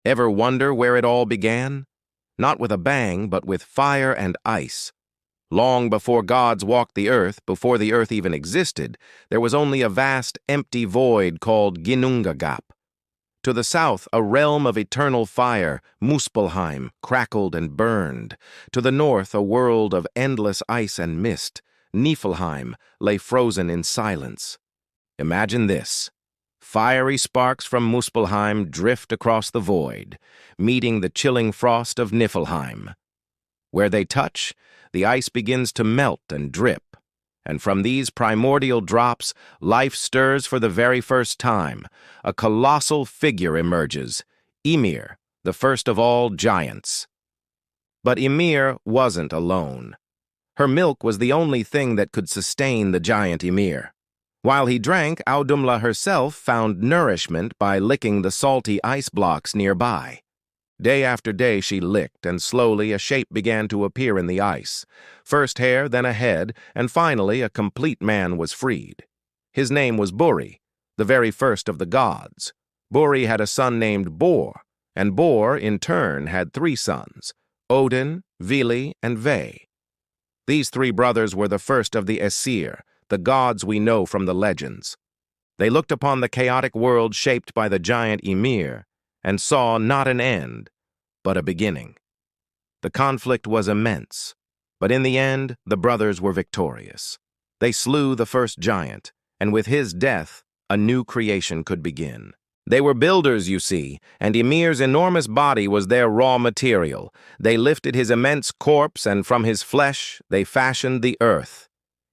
Ever wonder where it all began? Not with a bang, but with fire and ice. Long before gods walked the earth, before the earth even existed, there was only a vast, empty void called Ginnungagap. To the south, a realm of eternal fire, Muspelheim, crackled and burned. To the north, a world of endless ice and mist, Niflheim, lay frozen in silence. Imagine this. Fiery sparks from Muspelheim drift across the void, meeting the chilling frost of Niflheim. Where they touch, the ice begins to melt and drip, and from these primordial drops, life stirs for the very first time. A colossal figure emerges, Ymir, the first of all giants. But Ymir wasn't alone. Her milk was the only thing that could sustain the giant Ymir. While he drank, Audumla herself found nourishment by licking the salty ice blocks nearby. Day after day she licked, and slowly a shape began to appear in the ice. First hair, then a head, and finally a complete man was freed. His name was Buri, the very first of the gods. Buri had a son named Bor, and Bor, in turn, had 3 sons, Odin, Vili, and Ve. These 3 brothers were the first of the Aesir, the gods we know from the legends. They looked upon the chaotic world shaped by the giant Ymir, and saw not an end, but a beginning. The conflict was immense, but in the end, the brothers were victorious. They slew the first giant, and with his death, a new creation could begin. They were builders, you see, and Ymir's enormous body was their raw material. They lifted his immense corpse, and from his flesh they fashioned the earth.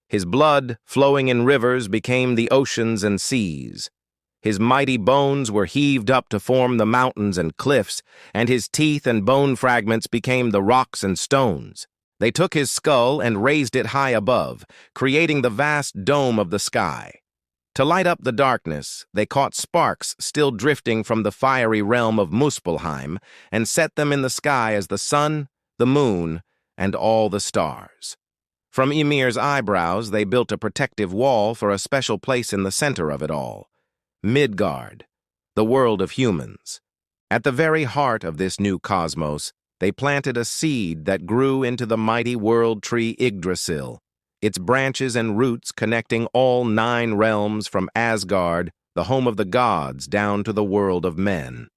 His blood, flowing in rivers, became the oceans and seas. His mighty bones were heaved up to form the mountains and cliffs, and his teeth and bone fragments became the rocks and stones. They took his skull and raised it high above, creating the vast dome of the sky. To light up the darkness, they caught sparks still drifting from the fiery realm of Muspelheim and set them in the sky as the sun, the moon, and all the stars. From Ymir's eyebrows, they built a protective wall for a special place in the center of it all. Midgard, the world of humans. At the very heart of this new cosmos, they planted a seed that grew into the mighty world tree Yggdrasil, its branches and roots connecting all 9 realms from Asgard, the home of the gods, down to the world of men.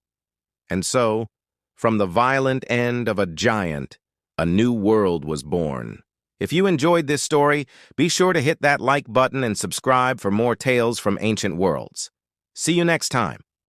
And so, from the violent end of a giant, a new world was born. If you enjoyed this story, be sure to hit that like button and subscribe for more tales from ancient worlds. See you next time.